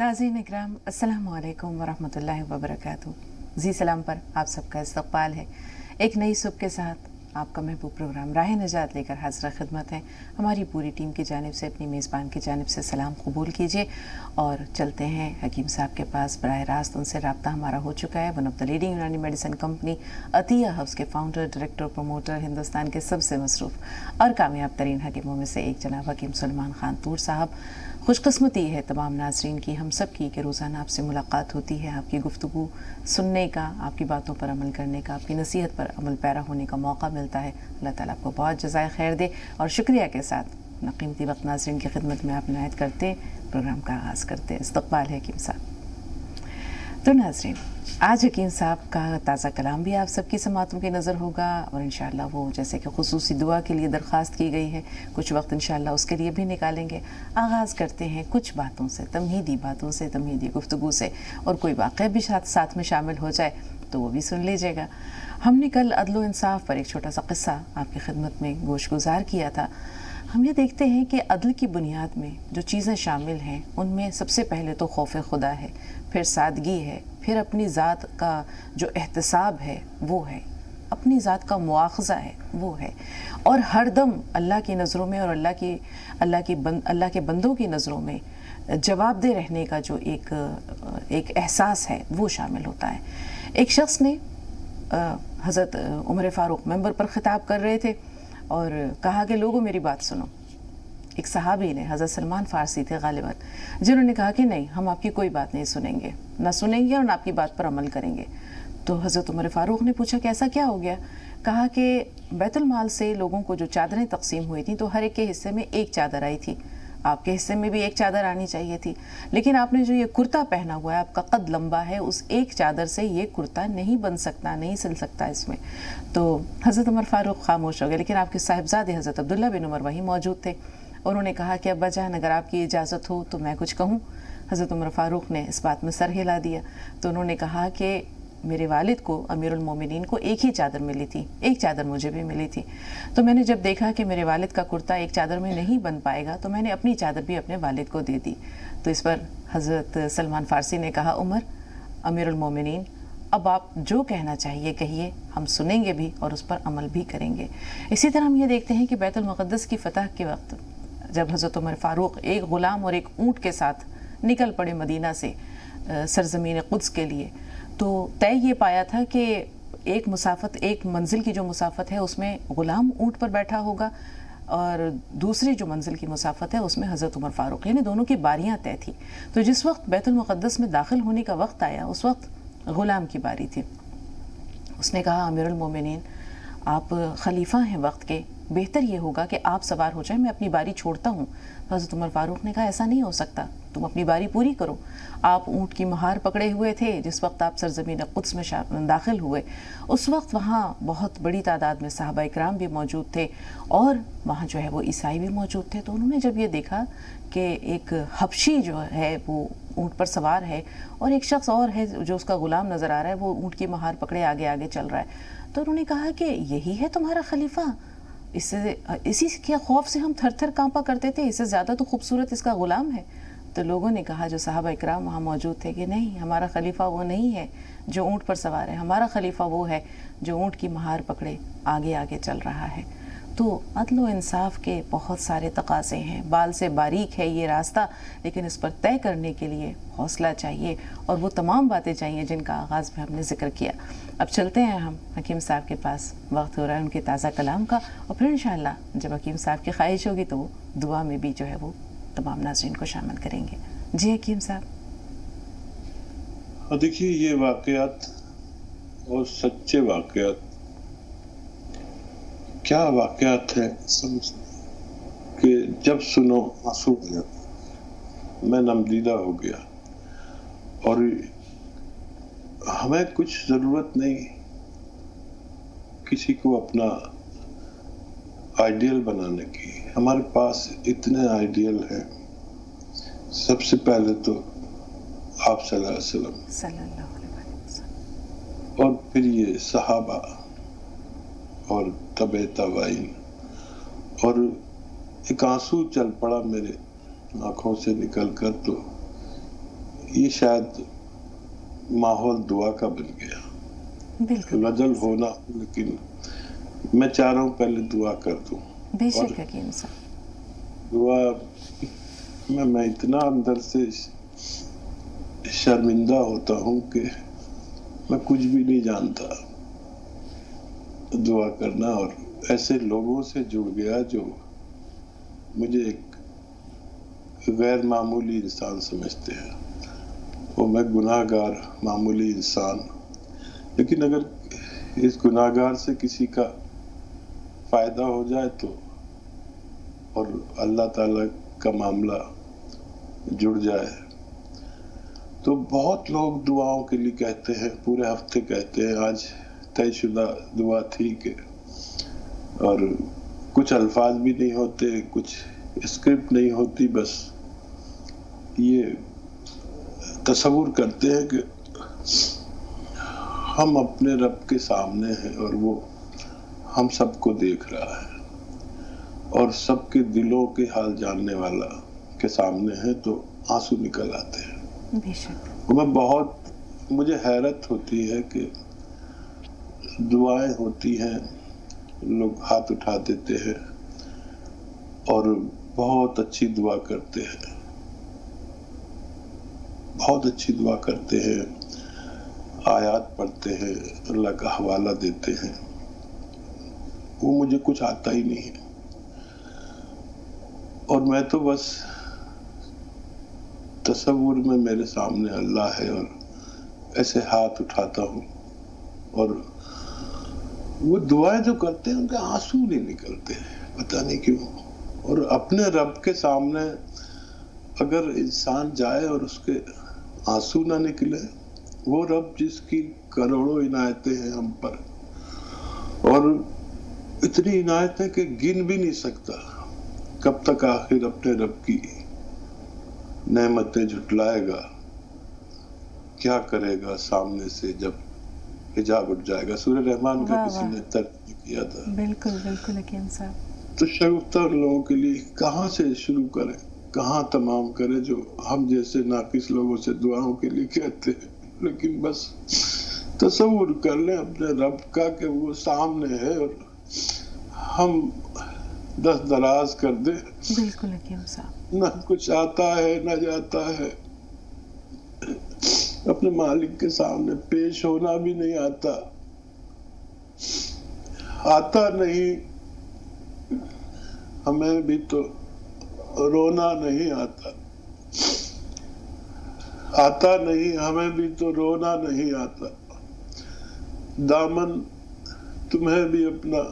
नाज़रीन इकराम, अस्सलामु अलैकुम वरहमतुल्लाहि वबरकातुहू। जी सलाम पर आप सबका इस्तक़बाल है। एक नई सुबह के साथ आपका महबूब प्रोग्राम राह निजात लेकर हाज़िर खिदमत है। हमारी पूरी टीम की जानिब से, अपनी मेज़बान की जानिब से सलाम कबूल कीजिए और चलते हैं हकीम साहब के पास। बराह रास्त उनसे रब्ता हमारा हो चुका है। वन ऑफ द लीडिंग यूनानी मेडिसिन कंपनी अतिया हाउस के फाउंडर, डायरेक्टर, प्रमोटर, हिंदुस्तान के सबसे मसरूफ़ और कामयाब तरीन हकीमों में से एक जनाब हकीम सलमान खान तूर साहब। खुशकिस्मती है तमाम नाज़रीन की, हम सब की, कि रोज़ाना आपसे मुलाकात होती है, आपकी गुफ्तगू सुनने का, आपकी बातों पर अमल करने का, आपकी नसीहत पर अमल पैरा होने का मौका मिलता है। अल्लाह ताला आपको बहुत जज़ाए खैर दे और शुक्रिया के साथ अपना कीमती वक्त नाज़रीन की खिदमत में आप इनायत करते प्रोग्राम का आगाज़ करते। इस्तक़बाल है हकीम साहब। तो नाज़रीन, आज हकीम साहब का ताज़ा कलाम भी आप सबकी समातों की नज़र होगा और इंशाअल्लाह वो जैसे कि खुसूसी दुआ के लिए दरख्वास्त की गई है, कुछ वक्त इंशाअल्लाह उसके लिए भी निकालेंगे। आगाज़ करते हैं कुछ बातों से, तमहीदी बातों से, तमहीदी गुफ्तगू से, और कोई वाक़या भी साथ में शामिल हो जाए तो वो भी सुन लीजिएगा। हमने कल अदल व इंसाफ पर एक छोटा सा क़िस्सा आपकी खिदमत में गोश गुजार किया था। हम ये देखते हैं कि अदल की बुनियाद में जो चीज़ें शामिल हैं उनमें सबसे पहले तो खौफ खुदा है, फिर सादगी है, फिर अपनी ज़ात का जो एहतसाब है वो है, अपनी ज़ात का मुआख़ज़ा है वो है, और हर दम अल्लाह की नज़रों में और अल्लाह के बंदों की नज़रों में जवाबदेह रहने का जो एक एहसास है वो शामिल होता है। एक शख्स ने हज़रत उमर फ़ारूक मेंबर पर ख़िताब कर रहे थे और कहा कि लोगों मेरी बात सुनो। एक सहाबी ने, हज़रत सलमान फ़ारसी थे गालिबन, जिन्होंने कहा कि नहीं, हम आपकी कोई बात नहीं सुनेंगे, ना सुनेंगे और ना आपकी बात पर अमल करेंगे। तो हज़रत उमर फ़ारूक ने पूछा कि ऐसा क्या हो गया? कहा कि बैतुल माल से लोगों को जो चादरें तकसीम हुई थी तो हर एक के हिस्से में एक चादर आई थी, आपके हिस्से में भी एक चादर आनी चाहिए थी, लेकिन आपने जो ये कुर्ता पहना हुआ है, आपका कद लंबा है, उस एक चादर से ये कुर्ता नहीं बन सकता, नहीं सिल सकता इसमें। तो हज़रत उमर फ़ारूक खामोश हो गए, लेकिन आपके साहिबजादे हज़रत अब्दुल्ला बिन उमर वहीं मौजूद थे। उन्होंने कहा कि अब्बा जान, अगर आपकी इजाज़त हो तो मैं कुछ कहूँ। हज़रत उमर फ़ारूक ने इस बात में सर हिला दिया। तो उन्होंने कहा कि मेरे वालिद को, अमीरुल मोमिनीन को, एक ही चादर मिली थी, एक चादर मुझे भी मिली थी। तो मैंने जब देखा कि मेरे वालिद का कुर्ता एक चादर में नहीं बन पाएगा तो मैंने अपनी चादर भी अपने वालिद को दे दी। तो इस पर हज़रत सलमान फ़ारसी ने कहा, उमर, अमीरुल मोमिनीन, अब आप जो कहना चाहिए कहिए, हम सुनेंगे भी और उस पर अमल भी करेंगे। इसी तरह हम ये देखते हैं कि बैतुल मुक़द्दस की फ़तह के वक्त जब हज़रत उमर फ़ारूक एक ग़ुलाम और एक ऊँट के साथ निकल पड़े मदीना से सरज़मीन क़ुद्स के लिए, तो तय ये पाया था कि एक मंजिल की जो मुसाफत है उसमें ग़ुलाम ऊँट पर बैठा होगा और दूसरी जो मंजिल की मुसाफत है उसमें हज़रत उमर फ़ारूक, यानी दोनों की बारियां तय थी। तो जिस वक्त बैतुल मुक़द्दस में दाखिल होने का वक्त आया उस वक्त ग़ुलाम की बारी थी। उसने कहा, अमीरुल मोमिनीन, आप खलीफा हैं वक्त के, बेहतर ये होगा कि आप सवार हो जाएं, मैं अपनी बारी छोड़ता हूँ। हज़रत उमर फ़ारूक ने कहा, ऐसा नहीं हो सकता, तुम अपनी बारी पूरी करो। आप ऊँट की महार पकड़े हुए थे जिस वक्त आप सरज़मीन क़ुद्स में दाखिल हुए। उस वक्त वहाँ बहुत बड़ी तादाद में सहाबा इकराम भी मौजूद थे और वहाँ जो है वो ईसाई भी मौजूद थे। तो उन्होंने जब ये देखा कि एक हबशी जो है वो ऊँट पर सवार है और एक शख्स और है जो उसका ग़ुलाम नज़र आ रहा है, वो ऊँट की महार पकड़े आगे आगे चल रहा है, तो उन्होंने कहा कि यही है तुम्हारा खलीफा? इसी के खौफ से हम थर थर कांपा करते थे, इससे ज़्यादा तो खूबसूरत इसका ग़ुलाम है। तो लोगों ने कहा, जो सहाबा इकराम वहाँ मौजूद थे, कि नहीं, हमारा खलीफा वो नहीं है जो ऊँट पर सवार है, हमारा खलीफा वो है जो ऊँट की महार पकड़े आगे आगे चल रहा है। तो अदल व इंसाफ के बहुत सारे तकाज़े हैं, बाल से बारीक है ये रास्ता, लेकिन इस पर तय करने के लिए हौसला चाहिए और वो तमाम बातें चाहिए जिनका आगाज़ में हमने ज़िक्र किया। अब चलते हैं हम हकीम साहब के पास, वक्त हो रहा है उनके ताज़ा कलाम का, और फिर इंशाअल्लाह जब हकीम साहब की ख्वाहिश होगी तो वो दुआ में भी जो है वो तमाम नाज़रीन को शामिल करेंगे। जी हकीम साहब। देखिए, ये वाक़यात और सच्चे वाक़यात, क्या वाक़यात हैं समझ कि जब सुनो मासूम हो जाता। मैं नमदीदा हो गया और हमें कुछ ज़रूरत नहीं किसी को अपना आइडियल बनाने की, हमारे पास इतने आइडियल हैं। सबसे पहले तो आप सल्लल्लाहु अलैहि वसल्लम और फिर ये सहाबा और तबे तबाइन, और एक आंसू चल पड़ा मेरे आँखों से निकल कर। तो یہ شاید ماحول دعا کا بن گیا. بالکل غزل ہونا، لیکن میں چاہ رہا ہوں پہلے دعا کر دوں. بے شک حکیم صاحب. دعا میں اتنا اندر سے شرمندہ ہوتا ہوں کہ میں کچھ بھی نہیں جانتا دعا کرنا، اور ایسے لوگوں سے جڑ گیا جو مجھے ایک غیر معمولی انسان سمجھتے ہیں، اور میں گناہ گار معمولی انسان. لیکن اگر اس گناہ گار سے کسی کا فائدہ ہو جائے تو، اور اللہ تعالیٰ کا معاملہ جڑ جائے تو بہت لوگ دعاؤں کے لیے کہتے ہیں، پورے ہفتے کہتے ہیں. آج طے شدہ دعا تھی کہ، اور کچھ الفاظ بھی نہیں ہوتے، کچھ اسکرپٹ نہیں ہوتی، بس یہ تصور کرتے ہیں کہ ہم اپنے رب کے سامنے ہیں اور وہ ہم سب کو دیکھ رہا ہے اور سب کے دلوں کے حال جاننے والا کے سامنے ہے، تو آنسو نکل آتے ہیں. بے شک. مجھے حیرت ہوتی ہے کہ دعائیں ہوتی ہیں، لوگ ہاتھ اٹھا دیتے ہیں اور بہت اچھی دعا کرتے ہیں، بہت اچھی دعا کرتے ہیں، آیات پڑھتے ہیں، اللہ کا حوالہ دیتے ہیں. وہ مجھے کچھ آتا ہی نہیں ہے، اور میں تو بس تصور میں میرے سامنے اللہ ہے اور ایسے ہاتھ اٹھاتا ہوں، اور وہ دعائیں جو کرتے ہیں ان کے آنسو نہیں نکلتے، پتہ نہیں کیوں. اور اپنے رب کے سامنے اگر انسان جائے اور اس کے آنسو نہ نکلے، وہ رب جس کی کروڑوں عنایتیں ہیں ہم پر، اور اتنی عنایتیں کہ گن بھی نہیں سکتا، کب تک آخر اپنے رب کی نعمتیں جھٹلائے گا، کیا کرے گا سامنے سے جب حجاب اٹھ جائے گا. سورہ رحمان کا کسی نے ترجمہ کیا تھا. بالکل بالکل حکیم صاحب. تو شگفتہ لوگوں کے لیے کہاں سے شروع کریں، کہاں تمام کریں، جو ہم جیسے ناقص لوگوں سے دعاؤں کے لیے کہتے ہیں. لیکن بس تصور کر لیں اپنے رب کا کہ وہ سامنے ہے اور ہم دست دراز کر دیں. بالکل حکیم صاحب. نہ کچھ آتا ہے نہ جاتا ہے، اپنے مالک کے سامنے پیش ہونا بھی نہیں آتا نہیں. ہمیں بھی تو رونا نہیں آتا نہیں، ہمیں بھی تو رونا نہیں آتا. دامن تمہیں بھی اپنا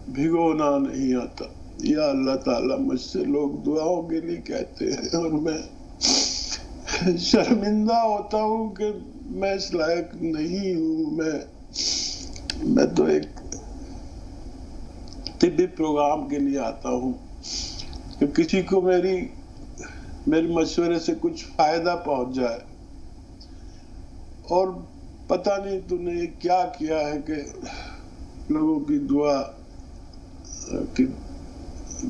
بھگونا نہیں آتا. یا اللہ تعالیٰ، مجھ سے لوگ دعاؤں کے لیے کہتے ہیں اور میں شرمندہ ہوتا ہوں کہ میں اس لائق نہیں ہوں. میں تو ایک طبی پروگرام کے لیے آتا ہوں کہ کسی کو میرے مشورے سے کچھ فائدہ پہنچ جائے، اور پتہ نہیں تو نے کیا کیا ہے کہ لوگوں کی دعا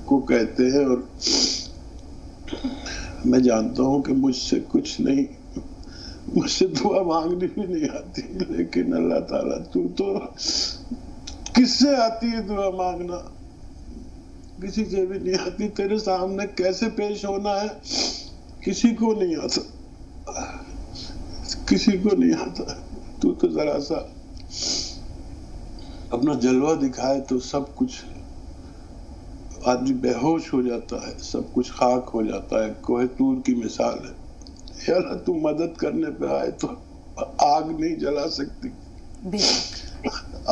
کو کہتے ہیں. اور میں جانتا ہوں کہ مجھ سے کچھ نہیں، مجھ سے دعا مانگنی بھی نہیں آتی، لیکن اللہ تعالیٰ تو کس سے آتی ہے دعا مانگنا؟ کسی سے بھی نہیں آتی. تیرے سامنے کیسے پیش ہونا ہے کسی کو نہیں آتا، کسی کو نہیں آتا. تو ذرا سا اپنا جلوہ دکھائے تو سب کچھ، آدمی بے ہوش ہو جاتا ہے، سب کچھ خاک ہو جاتا ہے. کوہ طور کی مثال ہے. یا اللہ تو مدد کرنے پہ آئے تو آگ نہیں جلا سکتی،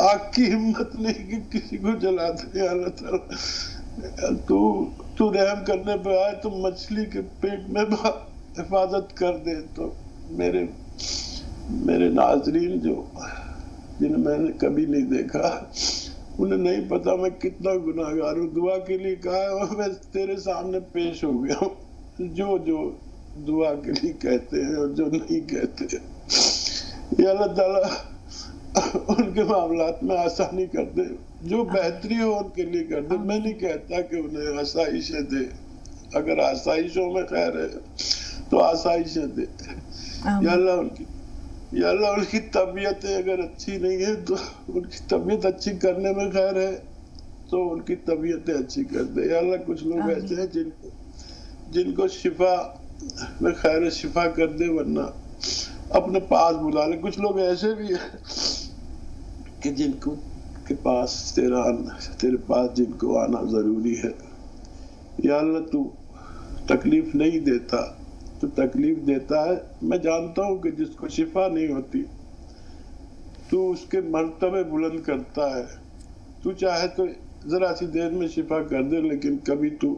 آگ کی ہمت نہیں کہ کسی کو جلا دے. یا اللہ تعالیٰ تو رحم کرنے پہ آئے تو مچھلی کے پیٹ میں حفاظت کر دے. تو میرے ناظرین جنہیں میں نے کبھی نہیں دیکھا، انہیں نہیں پتا میں کتنا گناہ گار ہوں. دعا کے لیے کہا ہے اور میں تیرے سامنے پیش ہو گیا ہوں. جو دعا کے لیے کہتے ہیں اور جو نہیں کہتے ہیں، یا اللہ تعالیٰ ان کے معاملات میں آسانی کر دے، جو بہتری ہو ان کے لیے کر دے. میں نہیں کہتا کہ انہیں آسائشیں دے، اگر آسائشوں میں خیر ہے تو آسائشیں دے، یا اللہ ان کی طبیعتیں اگر اچھی نہیں ہے تو ان کی طبیعت اچھی کرنے میں خیر ہے تو ان کی طبیعتیں اچھی کر دے. یا اللہ کچھ لوگ ایسے ہیں جن کو شفا میں خیر شفا کر دے، ورنہ اپنے پاس بلا لے. کچھ لوگ ایسے بھی ہیں کہ جن کو کے پاس تیرے پاس جن کو آنا ضروری ہے. یا اللہ تو تکلیف نہیں دیتا، تو تکلیف دیتا ہے. میں جانتا ہوں کہ جس کو شفا نہیں ہوتی تو اس کے مرتبے بلند کرتا ہے. تو چاہے تو ذرا سی دیر میں شفا کر دے، لیکن کبھی تو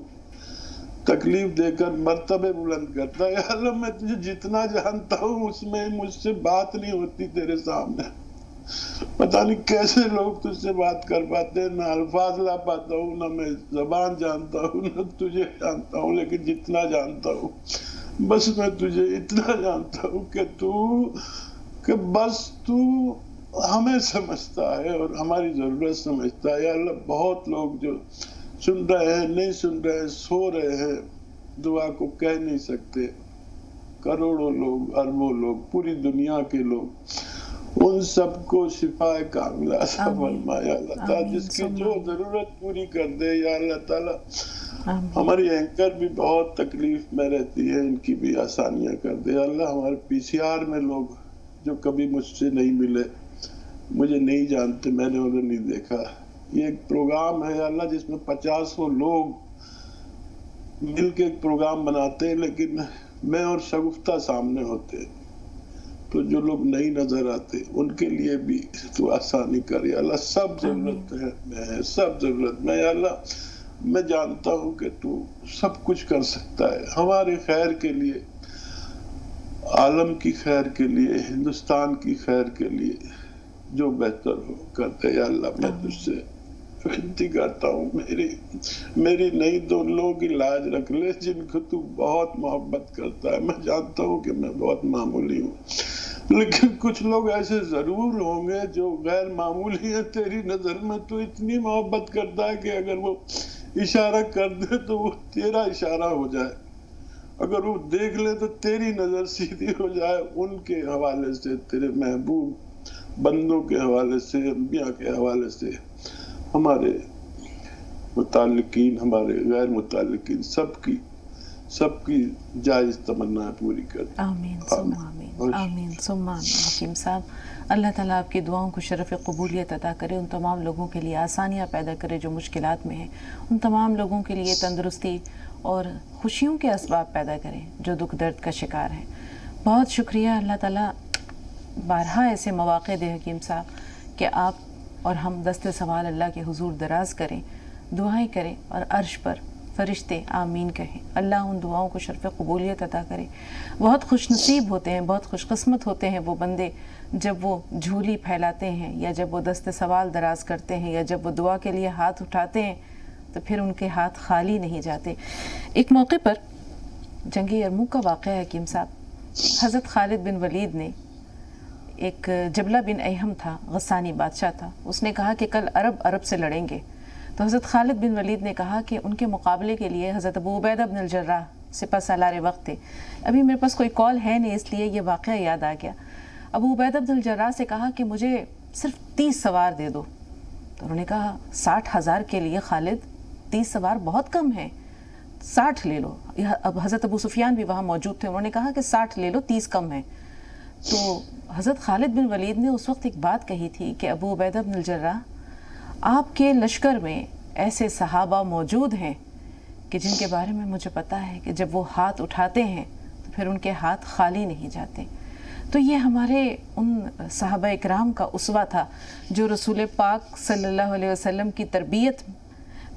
تکلیف دے کر مرتبے بلند کرتا ہے. یا اللہ میں تجھے جتنا جانتا ہوں اس میں مجھ سے بات نہیں ہوتی تیرے سامنے. پتہ نہیں کیسے لوگ تجھ سے بات کر پاتے ہیں. نہ الفاظ لا پاتا ہوں، نہ میں زبان جانتا ہوں، نہ تجھے جانتا ہوں. لیکن جتنا جانتا ہوں بس میں تجھے اتنا جانتا ہوں کہ بس تو ہمیں سمجھتا ہے اور ہماری ضرورت سمجھتا ہے. یا اللہ بہت لوگ جو سن رہے ہیں، نہیں سن رہے ہیں، سو رہے ہیں، دعا کو کہہ نہیں سکتے. کروڑوں لوگ، اربوں لوگ، پوری دنیا کے لوگ، ان سب کو شفا کاملہ عطا فرما. یا اللہ تعالیٰ جس کی جو ضرورت پوری کر دے. یا اللہ تعالیٰ ہماری اینکر بھی بہت تکلیف میں رہتی ہے، ان کی بھی آسانیاں کر دے. اللہ ہمارے PCR میں لوگ جو کبھی مجھ سے نہیں ملے، مجھے نہیں جانتے، میں نے انہیں نہیں دیکھا. یہ ایک پروگرام ہے یا اللہ جس میں 50 لوگ مل کے ایک پروگرام بناتے ہیں، لیکن میں اور شگفتہ سامنے ہوتے ہیں. تو جو لوگ نہیں نظر آتے ان کے لیے بھی تو آسانی کر. یا اللہ سب ضرورت ہے، سب ضرورت میں. یا اللہ میں جانتا ہوں کہ تو سب کچھ کر سکتا ہے ہمارے خیر کے لیے، عالم کی خیر کے لیے، ہندوستان کی خیر کے لیے جو بہتر ہو کرتے. یا اللہ میں تجھ سے ونتی کرتا ہوں، میری نہیں تو ان لوگوں کی لاج رکھ لے جن کو تو بہت محبت کرتا ہے. میں جانتا ہوں کہ میں بہت معمولی ہوں، لیکن کچھ لوگ ایسے ضرور ہوں گے جو غیر معمولی ہیں تیری نظر میں. تو اتنی محبت کرتا ہے کہ اگر وہ اشارہ کر دے تو وہ تیرا اشارہ ہو جائے، اگر وہ دیکھ لے تو تیری نظر سیدھی ہو جائے. ان کے حوالے سے، تیرے محبوب بندوں کے حوالے سے، انبیاء کے حوالے سے، ہمارے متعلقین، ہمارے غیر متعلقین، سب کی جائز تمنا پوری کر. آمین ثم آمین، آمین ثم آمین. حکیم صاحب اللہ تعالیٰ آپ کی دعاؤں کو شرف قبولیت عطا کرے، ان تمام لوگوں کے لیے آسانیاں پیدا کرے جو مشکلات میں ہیں، ان تمام لوگوں کے لیے تندرستی اور خوشیوں کے اسباب پیدا کریں جو دکھ درد کا شکار ہیں. بہت شکریہ. اللہ تعالیٰ بارہا ایسے مواقع دے حکیم صاحب کہ آپ اور ہم دست سوال اللہ کے حضور دراز کریں، دعائیں کریں اور عرش پر فرشتے آمین کہیں. اللہ ان دعاؤں کو شرف قبولیت عطا کرے. بہت خوش نصیب ہوتے ہیں، بہت خوش قسمت ہوتے ہیں وہ بندے جب وہ جھولی پھیلاتے ہیں، یا جب وہ دست سوال دراز کرتے ہیں، یا جب وہ دعا کے لیے ہاتھ اٹھاتے ہیں تو پھر ان کے ہاتھ خالی نہیں جاتے. ایک موقع پر جنگ یرموک کا واقعہ ہے حکیم صاحب. حضرت خالد بن ولید نے، ایک جبلہ بن ایہم تھا، غسانی بادشاہ تھا، اس نے کہا کہ کل عرب سے لڑیں گے. تو حضرت خالد بن ولید نے کہا کہ ان کے مقابلے کے لیے حضرت ابو عبیدہ بن الجراح سپہ سالار وقت تھے. ابھی میرے پاس کوئی کال ہے نہیں، اس لیے یہ واقعہ یاد آ گیا. ابو عبیدہ بن الجراح سے کہا کہ مجھے صرف 30 سوار دے دو. تو انہوں نے کہا 60,000 کے لیے خالد 30 سوار بہت کم ہیں، 60 لے لو. اب حضرت ابو سفیان بھی وہاں موجود تھے، انہوں نے کہا کہ 60 لے لو، 30 کم ہیں. تو حضرت خالد بن ولید نے اس وقت ایک بات کہی تھی کہ ابو عبیدہ بن الجراح، آپ کے لشکر میں ایسے صحابہ موجود ہیں کہ جن کے بارے میں مجھے پتا ہے کہ جب وہ ہاتھ اٹھاتے ہیں تو پھر ان کے ہاتھ خالی نہیں جاتے. تو یہ ہمارے ان صحابہ اکرام کا اسوہ تھا جو رسول پاک صلی اللہ علیہ وسلم کی تربیت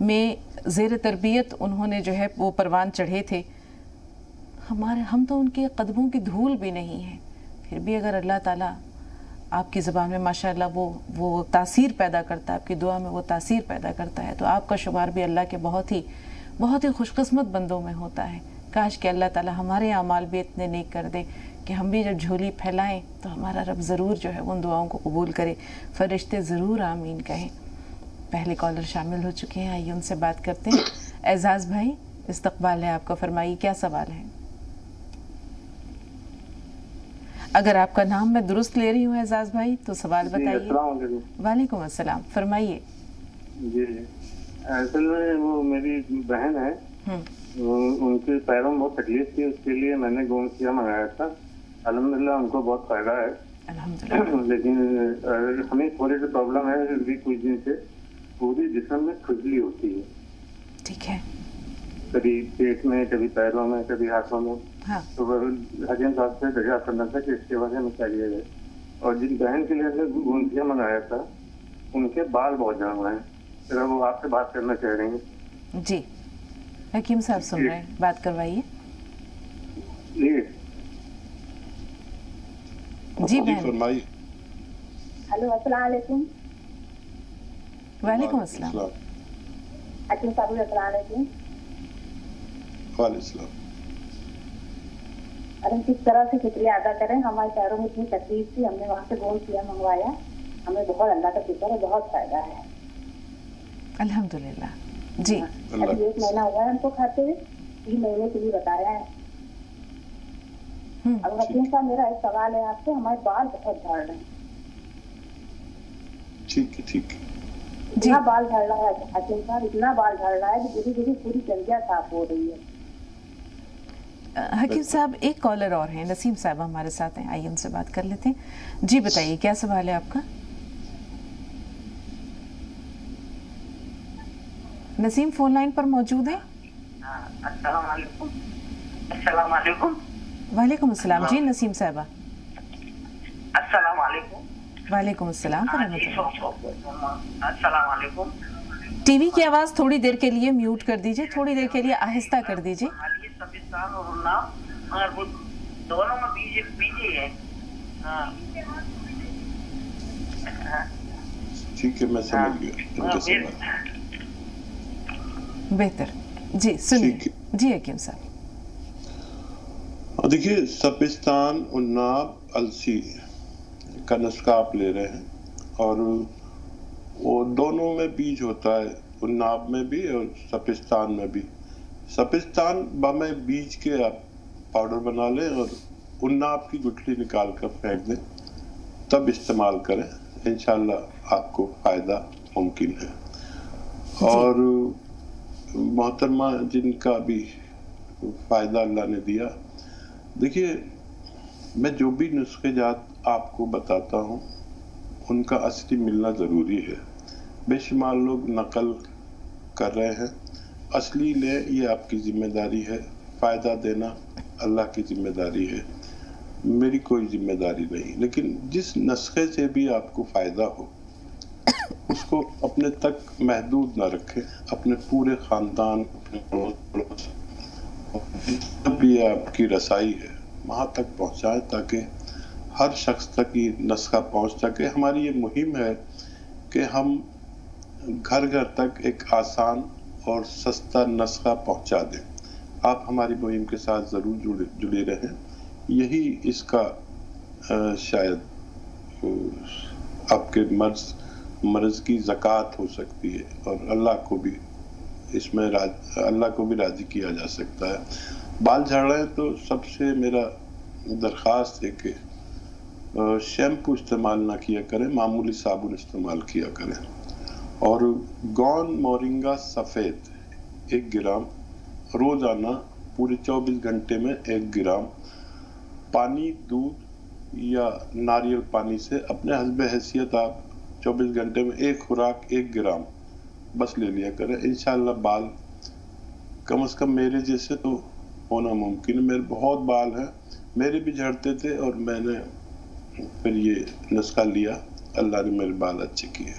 میں زیر تربیت انہوں نے جو ہے وہ پروان چڑھے تھے. ہم تو ان کے قدموں کی دھول بھی نہیں ہیں، پھر بھی اگر اللہ تعالیٰ آپ کی زبان میں ماشاءاللہ وہ تاثیر پیدا کرتا ہے، آپ کی دعا میں وہ تاثیر پیدا کرتا ہے، تو آپ کا شمار بھی اللہ کے بہت ہی خوش قسمت بندوں میں ہوتا ہے. کاش کہ اللہ تعالیٰ ہمارے اعمال بھی اتنے نیک کر دے کہ ہم بھی جب جھولی پھیلائیں تو ہمارا رب ضرور جو ہے ان دعاؤں کو قبول کرے، فرشتے ضرور آمین کہیں. پہلے کالر شامل ہو چکے ہیں، آئیے ان سے بات کرتے ہیں. اعزاز بھائی استقبال ہے آپ کا، فرمائیے کیا سوال ہے؟ اگر آپ کا نام میں درست لے رہی ہوں اعزاز بھائی تو سوال بتائیے. السلام علیکم. وعلیکم السلام, فرمائیے. جی اصل میں وہ میری بہن ہے, ان کے پیروں میں بہت تکلیف تھی, اس کے لیے میں نے گونسیا منگایا تھا. الحمدللہ ان کو بہت فائدہ ہے الحمدللہ. لیکن ہمیں تھوڑی سی پرابلم ہے ابھی کچھ دن سے, پوری جسم میں کھجلی ہوتی ہے. ٹھیک ہے. کبھی پیٹ میں, کبھی پیروں میں, کبھی ہاتھوں میں. ہاں تو حکیم صاحب سے دریافت کرنا تھا کہ اس کے بارے میں کیا کیا جائے. اور جن بہن کے لیے ہم نے گونسیا منگایا تھا ان کے بال بہت جڑ رہے ہیں, پھر وہ آپ سے بات کرنا چاہ رہے ہیں. جی حکیم صاحب سن رہے ہیں, بات کروائیے. جی جی بہن. فرمائیے. ہلو السلام علیکم. وعلیکم السلام. حکیم صاحب السلام علیکم. وعلیکم السلام. اور ہم کس طرح سے شکریہ ادا کریں, ہمارے پیروں میں اتنی تکلیف تھی, ہم نے وہاں سے گونسیا منگوایا, ہمیں بہت اللہ کا شکر ہے, بہت فائدہ ہے الحمدللہ. جی ابھی 1 مہینہ ہوا ہے ہم کو کھاتے ہوئے, 3 مہینے کے لیے بتایا ہے. اب حکیم صاحب میرا ایک سوال ہے آپ سے, ہمارے بال بہت جھڑ رہے ہیں. ٹھیک ہے ٹھیک ہے. اتنا بال جھڑ رہا ہے حکیم صاحب, اتنا بال جھڑ رہا ہے کہ دھیرے دھیرے پوری جلدیاں صاف ہو رہی ہے. حکیم صاحب ایک کالر اور ہیں, نسیم صاحب ہمارے ساتھ ہیں, آئیے ان سے بات کر لیتے ہیں. جی بتائیے کیا سوال ہے آپ کا. نسیم فون لائن پر موجود ہیں. السلام علیکم. السلام علیکم. وعلیکم السلام. جی نسیم صاحبہ. السلام علیکم. وعلیکم السلام ورحمۃ اللہ. السلام علیکم. ٹی وی کی آواز تھوڑی دیر کے لیے میوٹ کر دیجیے, تھوڑی دیر کے لیے آہستہ کر دیجیے. سبستان اور اناؤ, مگر وہ دونوں میں بیجے ہے. ٹھیک ہے میں سمجھ گیا ان کے سوال. بہتر. جی سنیے. جی حکیم صاحب. دیکھیے سپستان, اناب, السی کا نسخہ آپ لے رہے ہیں, اور وہ دونوں میں بیج ہوتا ہے, اناب میں بھی اور سپستان میں بھی. سپستان بامے بیج کے آپ پاؤڈر بنا لیں اور اناب کی گٹھلی نکال کر پھینک دیں, تب استعمال کریں, انشاءاللہ آپ کو فائدہ ممکن ہے. اور محترمہ جن کا بھی فائدہ اللہ نے دیا, دیکھیے میں جو بھی نسخے جات آپ کو بتاتا ہوں ان کا اصلی ملنا ضروری ہے. بے شمار لوگ نقل کر رہے ہیں, اصلی لیں, یہ آپ کی ذمہ داری ہے. فائدہ دینا اللہ کی ذمہ داری ہے, میری کوئی ذمہ داری نہیں. لیکن جس نسخے سے بھی آپ کو فائدہ ہو اس کو اپنے تک محدود نہ رکھیں, اپنے پورے خاندان, جب بھی آپ کی رسائی ہے وہاں تک پہنچائیں تاکہ ہر شخص تک یہ نسخہ پہنچ سکے. ہماری یہ مہم ہے کہ ہم گھر گھر تک ایک آسان اور سستا نسخہ پہنچا دیں. آپ ہماری مہم کے ساتھ ضرور جڑے رہیں. یہی اس کا شاید آپ کے مرض کی زکوٰۃ ہو سکتی ہے, اور اللہ کو بھی اس میں راضی کیا جا سکتا ہے. بال جھڑ رہے ہیں تو سب سے میرا درخواست ہے کہ شیمپو استعمال نہ کیا کریں, معمولی صابن استعمال کیا کریں. اور گون مورنگا سفید 1 گرام روزانہ پورے 24 گھنٹے میں 1 گرام پانی, دودھ یا ناریل پانی سے اپنے حسب حیثیت آپ 24 گھنٹے میں 1 خوراک 1 گرام بس لے لیا کریں. انشاءاللہ بال کم از کم میرے جیسے تو ہونا ممکن ہے. میرے بہت بال ہیں, میرے بھی جھڑتے تھے, اور میں نے پھر یہ نسخہ لیا, اللہ نے میرے بال اچھے کیے.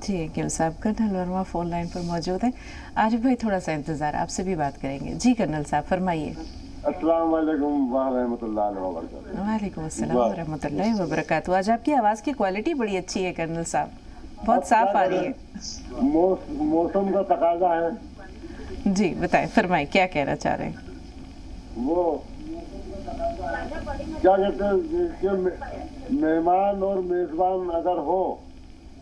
جی حکیم صاحب, کرنل ورما فون لائن پر موجود ہیں. عارف بھائی تھوڑا سا انتظار, آپ سے بھی بات کریں گے. جی کرنل صاحب فرمائیے. السلام علیکم ورحمۃ اللہ وبرکاتہ. وعلیکم السلام ورحمۃ اللہ وبرکاتہ. آج آپ کی آواز کی کوالٹی بڑی اچھی ہے کرنل صاحب, بہت صاف آ رہی ہے. موسم کا تقاضا ہے. جی بتائیں, فرمائیں کیا کہنا چاہ رہے ہیں. وہ کیا کہتے ہیں کہ مہمان اور میزبان اگر ہو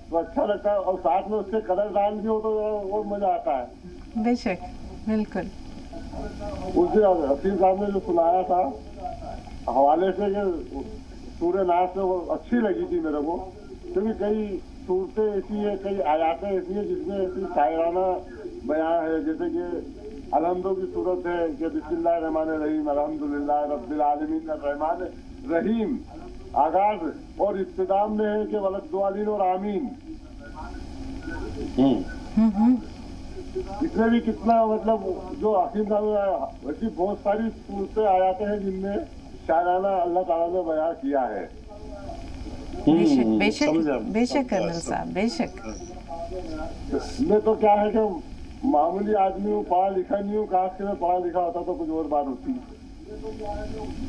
تو اچھا لگتا ہے, اور ساتھ میں اس سے قدردان بھی ہو تو اور مزہ آتا ہے. بے شک, بالکل. اس حفیظ صاحب نے جو سنایا تھا حوالے سے کہ सूर्य नाश में वो अच्छी लगी थी मेरे को, क्योंकि कई सूरतें ऐसी है, कई आयातें ऐसी है जिसमें ऐसी शायराना बयां है, जैसे कि अलहम्दो की सूरत है कि बिस्मिल्लाह रहमान रहीम अल्हम्दुलिल्लाह रब्बिल आलमीन रहमान रहीम, आगाज और इब्तिदाम में है कि वलद्दालिन और आमीन। इसमें भी कितना मतलब जो हकीम साहब वैसी बहुत सारी सूरतें आयातें हैं जिनमें शायराना अल्लाह ताला ने बयां किया है। बेशक बेशक बेशक कर्नल साहब, बेशक। मैं तो क्या है कि मामूली आदमी हूँ, पढ़ा लिखा नहीं हूँ, काश के मैं पढ़ा लिखा होता तो कुछ और बात होती,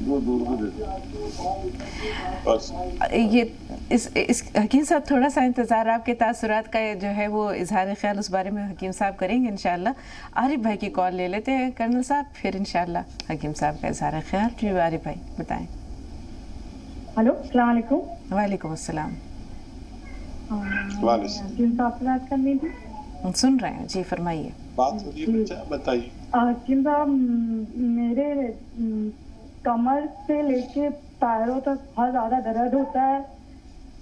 जो दूर को देते। ये इस हकीम साहब थोड़ा सा इंतज़ार, आपके तासुरात का जो है वो इजहार ख्याल उस बारे में हकीम साहब करेंगे इंशाल्लाह। आरिफ भाई की कॉल ले लेते हैं कर्नल साहब, फिर इंशाल्लाह हकीम साहब का इजहार ख्याल। जी आरिफ भाई बताएं। हेलो, अस्सलाम वालेकुम। वालेकुम अस्सलाम। हकीम साहब से बात करनी थी। सुन रहे हैं जी, फरमाइए। बात हो रही है, बताइए। हकीम साहब, मेरे कमर से लेके पैरों तक बहुत ज़्यादा दर्द होता है,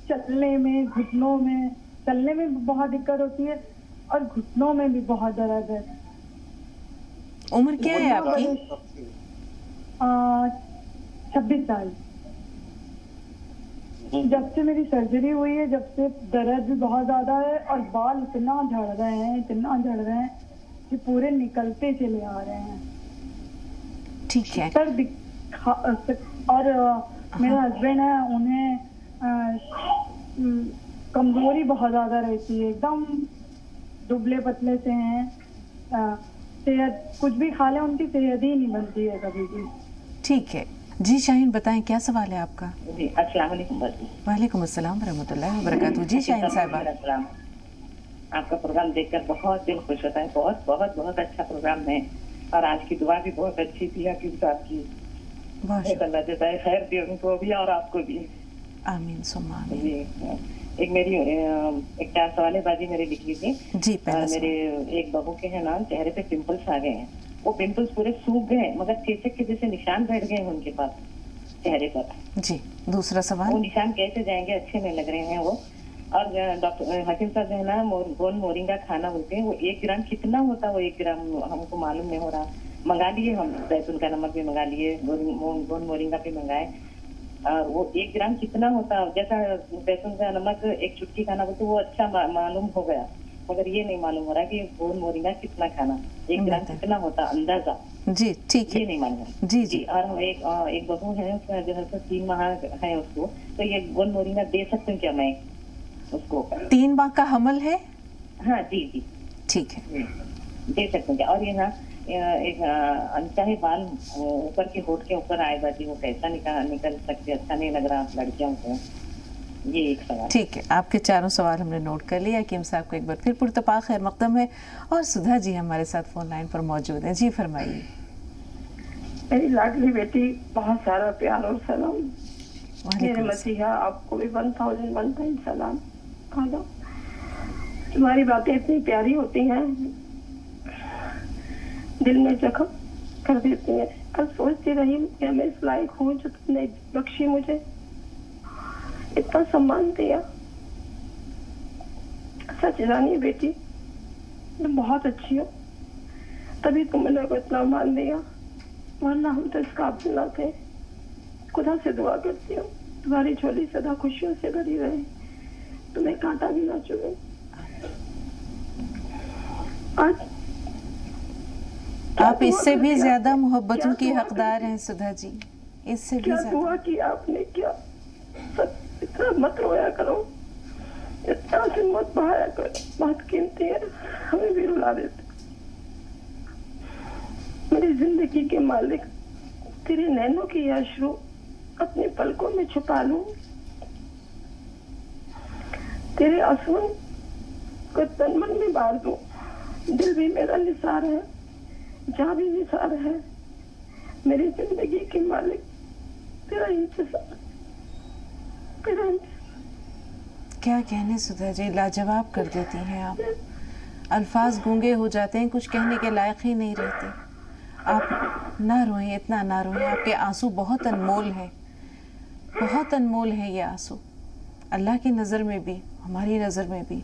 चलने में, घुटनों में, चलने में भी बहुत दिक्कत होती है और घुटनों में भी बहुत दर्द है। उम्र क्या है आपकी? 26 साल। जब से मेरी सर्जरी हुई है, जब से दर्द भी बहुत ज्यादा है और बाल इतना झड़ रहे हैं कि पूरे निकलते चले आ रहे हैं। ठीक है। और मेरे हस्बैंड है, उन्हें कमजोरी बहुत ज्यादा रहती है, एकदम दुबले पतले से हैं, सेहत कुछ भी खा ले उनकी सेहत ही नहीं बनती है कभी भी। ठीक है जी, शाहीन बताएं क्या सवाल है आपका? जी अस्सलाम वालेकुम। वालेकुम अस्सलाम रहमतुल्लाहि व बरकातहू। जी शाहीन साहब, आपका प्रोग्राम देखकर बहुत दिल खुश होता है, बहुत बहुत बहुत अच्छा प्रोग्राम है और आज की दुआ भी बहुत अच्छी थी हकीम साहब की। अल्लाह जज़ाए खैर दे उनको भी और आपको भी, आमीन सुम्मा आमीन। जी एक मेरी एक 4 सवालेबाजी मेरी लिखी थी जी। मेरे एक बहू के है ना चेहरे पे पिंपल्स आ गए हैं, वो पिंपल्स पूरे सूख गए मगर चेचक के जैसे निशान बैठ गए हैं उनके पास चेहरे पर। जी दूसरा सवाल। वो निशान कैसे जाएंगे, अच्छे नहीं लग रहे हैं वो। और डॉक्टर हकीम साहब जो है ना गोन मोरिंगा खाना बोलते हैं, वो 1 ग्राम कितना होता है? वो 1 ग्राम हमको मालूम नहीं हो रहा। मंगा लिए हम, जैतून का नमक भी मंगा लिए, गोन मोरिंगा भी मंगाए, और वो 1 ग्राम कितना होता है? जैसा जैतून का नमक 1 चुटकी खाना बोलते वो अच्छा मालूम हो गया, मगर ये नहीं मालूम हो रहा कि गोन मोरिंगा कितना खाना, 1 ग्राम कितना होता अंदाजा। जी ठीक है, ये नहीं मालूम। जी जी। और हम एक बहू है उसका जो है 3 माह है उसको, तो ये गोन मोरिंगा दे सकते हैं क्या मैं उसको? 3 माह का हमल है? हाँ जी जी ठीक है, दे सकते हैं क्या? और ये ना एक अनचाहे बाल ऊपर के होठ के ऊपर आए जाती, वो कैसा निकल सकते? अच्छा नहीं लग रहा लड़कियों को। ये एक सवाल। ठीक है, आपके 4 सवाल हमने नोट कर लिया। हकीम साहब को एक बार फिर पुरतपा खैर मकदम है। और सुधा जी हमारे साथ फोन लाइन पर मौजूद हैं। जी फरमाइए। मेरी लाडली बेटी, बहुत सारा प्यार और सलाम। मेरे मसीहा आपको भी 1001 टाइम सलाम। तुम्हारी बातें इतनी प्यारी होती हैं, दिल में जख्म कर देती हैं। कल सोचती रही कि मैं इस लायक हूँ जो तुमने बख्शी, मुझे इतना सम्मान दिया। सच जानिए बेटी, तुम बहुत अच्छी हो, तभी तुमने को इतना मान दिया, वरना हम तो इस काबिल ना थे। खुदा से दुआ करती हूँ तुम्हारी झोली सदा खुशियों से भरी रहे, तुम्हें कांटा भी ना चुभे। आज आप इससे भी ज्यादा मोहब्बतों की हकदार हैं सुधा जी, इससे भी ज्यादा। दुआ की आपने, क्या इतना मत रोया करो, इतना से मत बहाया करो, बहुत कीमती है, हमें भी रुला देते। मेरी जिंदगी के मालिक, तेरे नैनों की अश्रु अपने पलकों में छुपा लूं, तेरे आंसुओं को तन मन में बार दूं। दिल भी मेरा निसार है, जहाँ भी निसार है, मेरी जिंदगी के मालिक तेरा इंतजार, तेरा क्या कहने सुधा जी, लाजवाब कर देती हैं आप। अल्फाज गूंगे हो जाते हैं, कुछ कहने के लायक ही नहीं रहते। आप ना रोएं, इतना ना रोएं, आपके आंसू बहुत अनमोल हैं, بہت انمول ہیں یہ آنسو، اللہ کی نظر میں بھی ہماری نظر میں بھی۔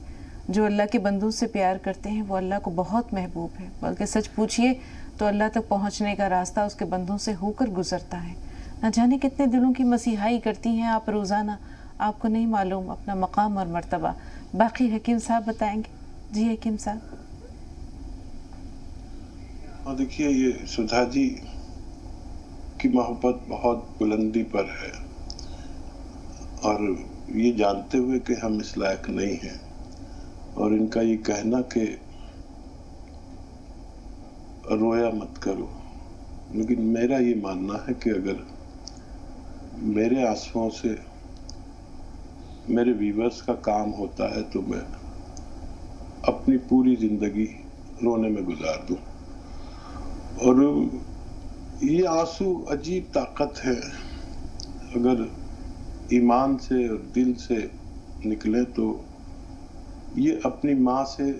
جو اللہ کے بندوں سے پیار کرتے ہیں وہ اللہ کو بہت محبوب ہے، بلکہ سچ پوچھئے تو اللہ تک پہنچنے کا راستہ اس کے بندوں سے ہو کر گزرتا ہے۔ نہ جانے کتنے دلوں کی مسیحائی کرتی ہیں آپ روزانہ، آپ کو نہیں معلوم اپنا مقام اور مرتبہ۔ باقی حکیم صاحب بتائیں گے۔ جی حکیم صاحب۔ اور دیکھیے یہ سدھا جی کی محبت بہت بلندی پر ہے، اور یہ جانتے ہوئے کہ ہم اس لائق نہیں ہیں، اور ان کا یہ کہنا کہ رویا مت کرو، لیکن میرا یہ ماننا ہے کہ اگر میرے آنسوؤں سے میرے ویورز کا کام ہوتا ہے تو میں اپنی پوری زندگی رونے میں گزار دوں۔ اور یہ آنسو عجیب طاقت ہے، اگر ایمان سے اور دل سے نکلیں تو یہ اپنی ماں سے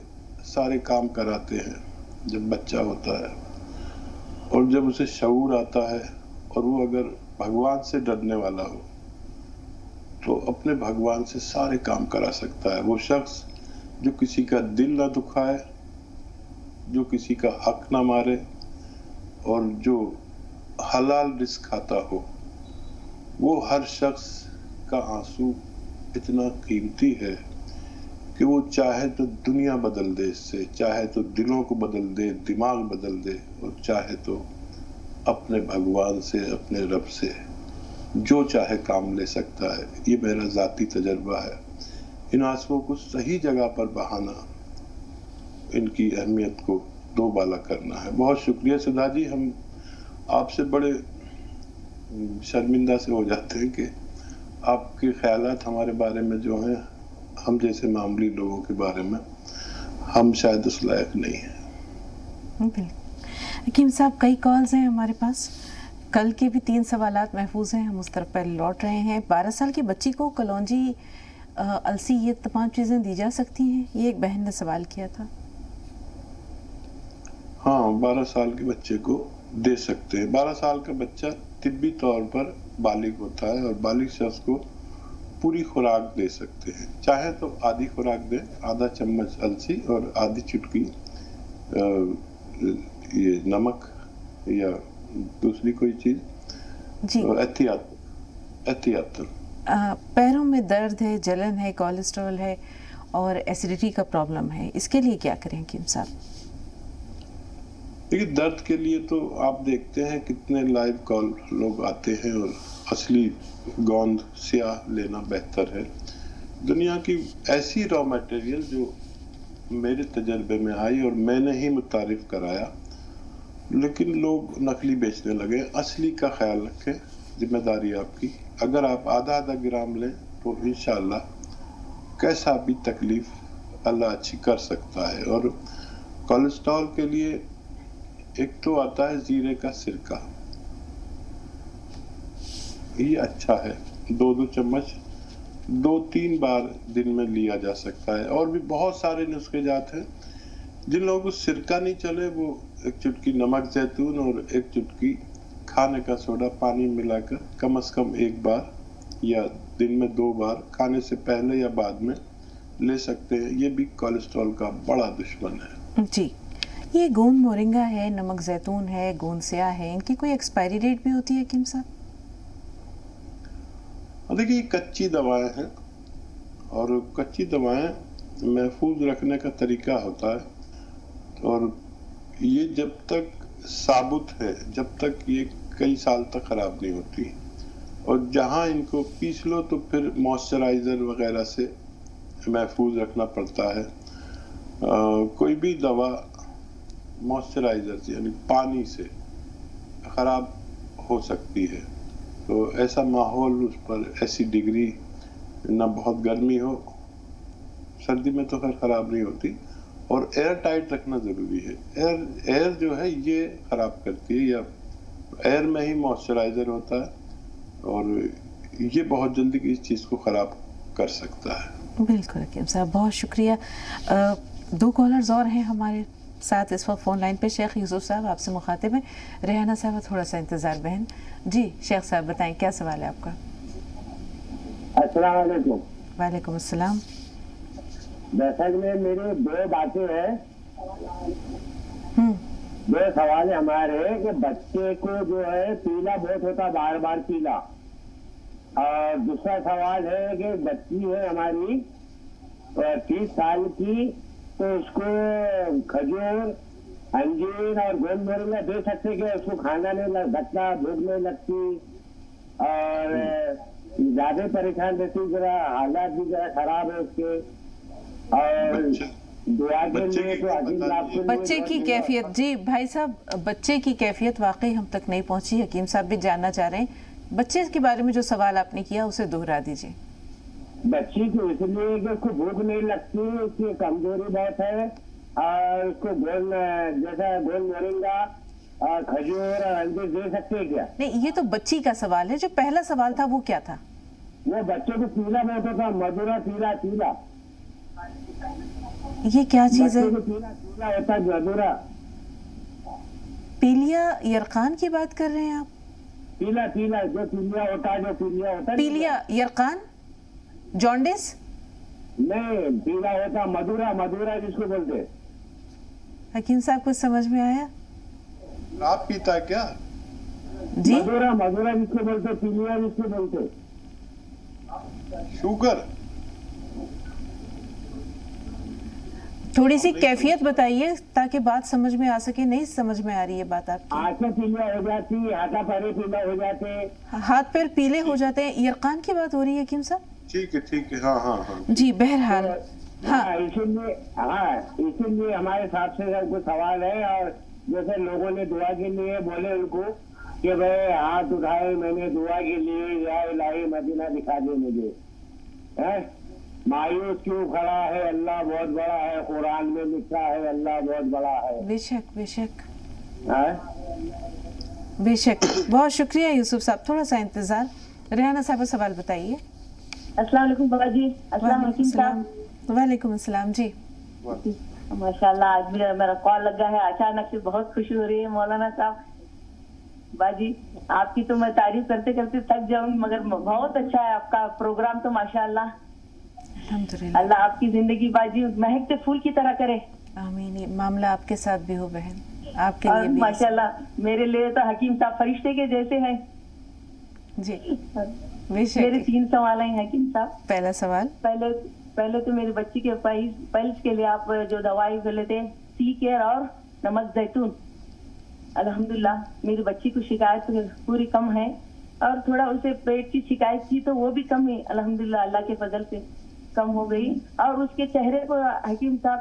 سارے کام کراتے ہیں جب بچہ ہوتا ہے، اور جب اسے شعور آتا ہے اور وہ اگر بھگوان سے ڈرنے والا ہو تو اپنے بھگوان سے سارے کام کرا سکتا ہے۔ وہ شخص جو کسی کا دل نہ دکھائے، جو کسی کا حق نہ مارے، اور جو حلال رزق کھاتا ہو، وہ ہر شخص کا آنسو اتنا قیمتی ہے کہ وہ چاہے تو دنیا بدل دے، اس سے چاہے تو دلوں کو بدل دے، دماغ بدل دے، اور چاہے تو اپنے بھگوان سے، اپنے رب سے جو چاہے کام لے سکتا ہے۔ یہ میرا ذاتی تجربہ ہے۔ ان آنسوؤں کو صحیح جگہ پر بہانا، ان کی اہمیت کو دو بالا کرنا ہے۔ بہت شکریہ سدھا جی، ہم آپ سے بڑے شرمندہ سے ہو جاتے ہیں کہ آپ کے خیالات ہمارے بارے میں جو ہیں، ہم جیسے معمولی لوگوں کے بارے میں، ہم شاید اس لائق نہیں ہیں۔ حکیم صاحب کئی کالز ہیں ہمارے پاس، کل کے بھی 3 سوالات محفوظ ہیں، ہم اس طرف پہ لوٹ رہے ہیں۔ 12 سال کی بچی کو کلونجی، السی، یہ تمام چیزیں دی جا سکتی ہیں؟ یہ ایک بہن نے سوال کیا تھا۔ ہاں، 12 سال کے بچے کو دے سکتے ہیں۔ 12 سال کا بچہ طبی طور پر بالغ ہوتا ہے، اور بالغ شخص کو پوری خوراک دے سکتے ہیں۔ چاہے تو آدھی خوراک دیں، آدھا چمچ السی اور آدھی چٹکی یہ نمک یا دوسری کوئی چیز، جی احتیاط۔ پیروں میں درد ہے، جلن ہے، کولیسٹرول ہے اور ایسیڈیٹی کا پرابلم ہے، اس کے لیے کیا کریں حکیم صاحب؟ دیکھیے درد کے لیے تو آپ دیکھتے ہیں کتنے لائیو کال لوگ آتے ہیں، اور اصلی گوند سیاہ لینا بہتر ہے۔ دنیا کی ایسی را میٹیریل جو میرے تجربے میں آئی اور میں نے ہی متعارف کرایا، لیکن لوگ نقلی بیچنے لگے۔ اصلی کا خیال رکھیں، ذمہ داری آپ کی۔ اگر آپ آدھا گرام لیں تو انشاءاللہ کیسا بھی تکلیف اللہ اچھی کر سکتا ہے۔ اور کولیسٹرول کے لیے ایک تو آتا ہے زیرے کا سرکہ، یہ اچھا ہے، 2 چمچ 2-3 بار دن میں لیا جا سکتا ہے۔ اور بھی بہت سارے نسخے جات ہیں۔ جن لوگوں کو سرکہ نہیں چلے وہ 1 چٹکی نمک زیتون اور 1 چٹکی کھانے کا سوڈا پانی ملا کر کم از کم 1 بار یا دن میں 2 بار کھانے سے پہلے یا بعد میں لے سکتے ہیں۔ یہ بھی کولیسٹرول کا بڑا دشمن ہے۔ جی، یہ گوند مورنگا ہے، نمک زیتون ہے، گوند سیاہ ہے، ان کی کوئی ایکسپائری ڈیٹ بھی ہوتی ہے حکیم صاحب؟ دیکھیے یہ کچی دوائیں ہیں، اور کچی دوائیں محفوظ رکھنے کا طریقہ ہوتا ہے، اور یہ جب تک ثابت ہے، جب تک یہ کئی سال تک خراب نہیں ہوتی، اور جہاں ان کو پیس لو تو پھر موئسچرائزر وغیرہ سے محفوظ رکھنا پڑتا ہے۔ کوئی بھی دوا موئسچرائزر یعنی پانی سے خراب ہو سکتی ہے، تو ایسا ماحول اس پر ایسی ڈگری، نہ بہت گرمی ہو، سردی میں تو خیر خراب نہیں ہوتی، اور ایئر ٹائٹ رکھنا ضروری ہے۔ ایئر جو ہے یہ خراب کرتی ہے، یا ایئر میں ہی موئسچرائزر ہوتا ہے، اور یہ بہت جلدی اس چیز کو خراب کر سکتا ہے۔ بالکل حکیم صاحب، بہت شکریہ۔ 2 کالرز اور ہیں ہمارے ساتھ اس وقت فون لائن پہ۔ شیخ یوسف صاحب آپ سے مخاطب ہیں، ریحانہ صاحب تھوڑا سا انتظار بہن۔ جی شیخ صاحب بتائیں کیا سوال ہے آپ کا؟ السلام علیکم. वालेकुम अस्सलाम. दर्शक में मेरी दो बातें हैं. हम्म. दो सवाल है हमारे कि बच्चे को जो है पीला बहुत होता, बार बार पीला. और दूसरा सवाल है कि बच्ची है हमारी 30 साल की, तो उसको खजूर, अंजीर और गोंद मोरिंगा दे सकते कि उसको खाना नहीं लगता, भूख नहीं लगती और ज्यादा परेशान रहती, जरा हालात भी जरा खराब है उसके. और दुआ के लिए तो हकीम साहब के लिए बच्चे की कैफियत, जी भाई साहब, बच्चे की कैफियत वाकई हम तक नहीं पहुंची. हकीम साहब भी जानना चाह रहे हैं बच्चे के बारे में जो सवाल आपने किया उसे दोहरा दीजिए. बच्ची को इसलिए कि उसको भूख नहीं लगती, उसकी कमजोरी बहुत है और उसको गोल जैसा गोल मोरिंगा और खजूर और अंजीर दे सकते हैं क्या? नहीं, ये तो बच्ची का सवाल है. जो पहला सवाल था वो क्या था? वो बच्चे को पीला बहुत होता, मधुरा पीला पीला. ये क्या चीज है? बच्चे को पीला पीला होता है, मधुरा. पीलिया यरकान की बात कर रहे हैं आप? पीला पीला जो पीलिया होता है, जो पीलिया होता है. पीलिया यरकान, जॉन्डिस? नहीं, पीला होता मधुरा, मधुरा जिसको बोलते. हकीम साहब कुछ समझ में आया? आप पीता है क्या? जी, मधुरा, मधुरा जिसको बोलते, पीलिया जिसको बोलते. शुगर? थोड़ी सी कैफियत बताइए ताकि बात समझ में आ सके. नहीं समझ में आ रही है बात आपकी. आंखें पीला हो जाती, हाथा पैरे पीला हो जाते, हाथ पैर पीले हो जाते हैं. यरकान की बात हो रही है हकीम साहब? ठीक है. हाँ हाँ हाँ. जी, बहरहाल हाँ, इसीलिए हमारे साहब से कुछ सवाल है. और जैसे लोगों ने दुआ के लिए बोले उनको कि भाई हाथ उठाए, मैंने दुआ के लिए, या इलाही मदीना दिखा दे मुझे. मायूस क्यों खड़ा है, अल्लाह बहुत बड़ा है, कुरान में लिखा है अल्लाह बहुत बड़ा है. बेशक बेशक बेशक. बहुत शुक्रिया यूसुफ साहब, थोड़ा सा इंतजार. रेहाना साहब सवाल बताइए. अस्सलाम वालेकुम बाबा जी. अस्सलाम वालेकुम साहब. वालेकुम अस्सलाम. जी माशाल्लाह, आज भी मेरा कॉल लगा है. अचानक से बहुत खुशी हो रही है मौलाना साहब. बाजी आपकी तो मैं तारीफ करते करते थक जाऊंगी, मगर बहुत अच्छा है आपका प्रोग्राम. तो माशाल्लाह, अल्हम्दुलिल्लाह. अल्लाह आपकी जिंदगी बाजी महकते फूल की तरह करे. आमीन. ये मामला आपके साथ भी हो बहन, आपके और लिए भी. माशाल्लाह मेरे लिए तो हकीम साहब फरिश्ते के जैसे हैं. जी बेशक. मेरे 3 सवाल हैं हकीम साहब. पहला सवाल, पहले तो मेरी बच्ची के पल्स के लिए आप जो दवाई बोले थे, सी केयर और नमक जैतून, अल्हम्दुलिल्लाह मेरी बच्ची को शिकायत पूरी कम है. और थोड़ा उसे पेट की शिकायत थी तो वो भी कम है, अल्हम्दुलिल्लाह अल्लाह के फजल से कम हो गई. और उसके चेहरे पर हकीम साहब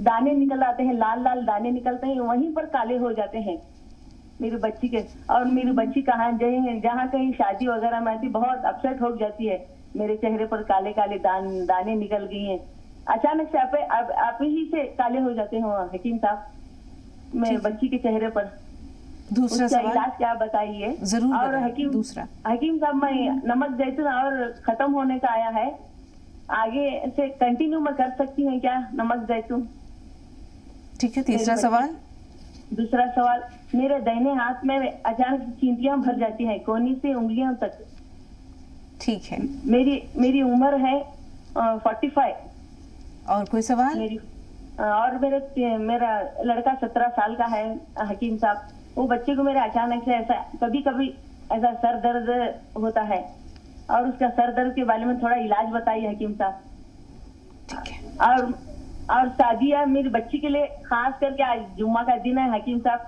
दाने निकल आते हैं, लाल लाल दाने निकलते हैं, वहीं पर काले हो जाते हैं मेरी बच्ची के. और मेरी बच्ची कहाँ जहाँ कहीं शादी वगैरह में आती बहुत अपसेट हो जाती है. मेरे चेहरे पर काले काले दाने निकल गई हैं. अचानक से आप ही से काले हो जाते हैं हकीम साहब मेरे बच्ची के चेहरे पर. दूसरा सवाल, इलाज क्या बताइए? जरूर. और दूसरा हकीम साहब, मैं नमक जैतून और खत्म होने का आया है, आगे से कंटिन्यू में कर सकती हूँ क्या नमक जैतून? ठीक है. तीसरा सवाल. दूसरा सवाल, मेरे दाहिने हाथ में अचानक चींटियां भर जाती हैं, कोनी से उंगलियों तक. ठीक है. मेरी उम्र है 45. और कोई सवाल? और मेरा लड़का 17 साल का है हकीम साहब. वो बच्चे को मेरे अचानक से ऐसा कभी कभी ऐसा सर दर्द होता है, और उसका सर दर्द के बारे में थोड़ा इलाज बताइए हकीम साहब. ठीक है. और शादी है मेरी बच्ची के लिए, खास करके आज जुम्मा का दिन है हकीम साहब,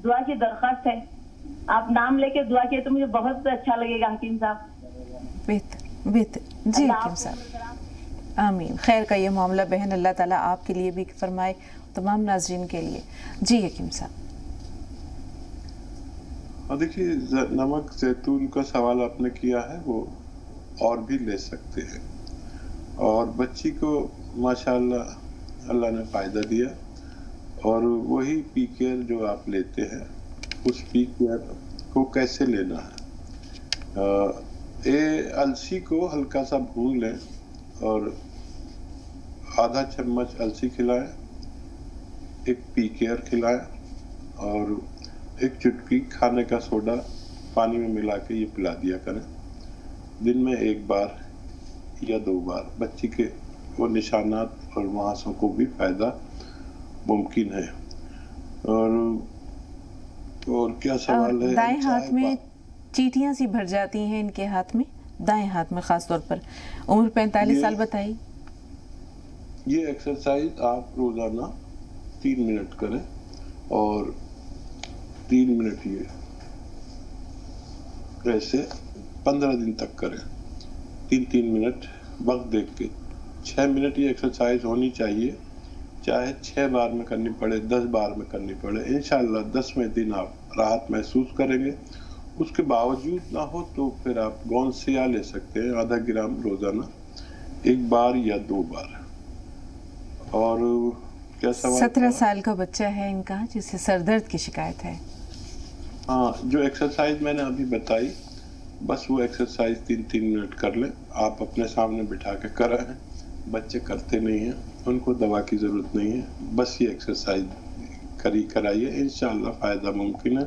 दुआ की दरख्वास्त है. आप नाम लेके दुआ किए तो मुझे बहुत अच्छा लगेगा हकीम साहब. बेहतर जी हकीम साहब. आमीन. खैर का ये मामला बहन अल्लाह ताला आपके लिए भी फरमाए, तमाम नाज़रीन के लिए. जी हकीम साहब. और देखिए, नमक जैतून का सवाल आपने किया है, वो और भी ले सकते हैं. और बच्ची को माशाल्लाह अल्लाह ने फ़ायदा दिया, और वही पी केयर जो आप लेते हैं, उस पी केयर को कैसे लेना है. अलसी को हल्का सा भून लें और आधा चम्मच अलसी खिलाएं, एक पी केयर खिलाएं, और एक चुटकी खाने का सोडा पानी में मिला के ये पिला दिया करें. दिन में एक बार या 2 बार बच्चे के वो निशानात और मुहासों को भी फायदा मुमकिन है। और क्या सवाल है? दाएं हाथ में चींटियां सी भर जाती हैं इनके हाथ में, दाएं हाथ में खास तौर पर, उम्र 45 साल बताइए। ये एक्सरसाइज आप रोजाना 3 मिनट करें और 3 मिनट ये ऐसे 15 दिन तक करें, 3-3 मिनट वक्त देख के। 6 मिनट ये एक्सरसाइज होनी चाहिए, चाहे 6 बार में करनी पड़े, 10 बार में करनी पड़े। इंशाल्लाह 10वें दिन आप राहत महसूस करेंगे। उसके बावजूद ना हो तो फिर आप गोंद सिया ले सकते हैं, आधा ग्राम रोजाना, 1 बार या 2 बार। और क्या सवाल? 17 साल का बच्चा है इनका जिसे सरदर्द की शिकायत है। हाँ, जो एक्सरसाइज मैंने अभी बताई, बस वो एक्सरसाइज 3-3 मिनट कर लें। आप अपने सामने बिठा के कराएं, बच्चे करते नहीं हैं, उनको दवा की ज़रूरत नहीं है, बस ये एक्सरसाइज कराइए, इंशाल्लाह फ़ायदा मुमकिन है।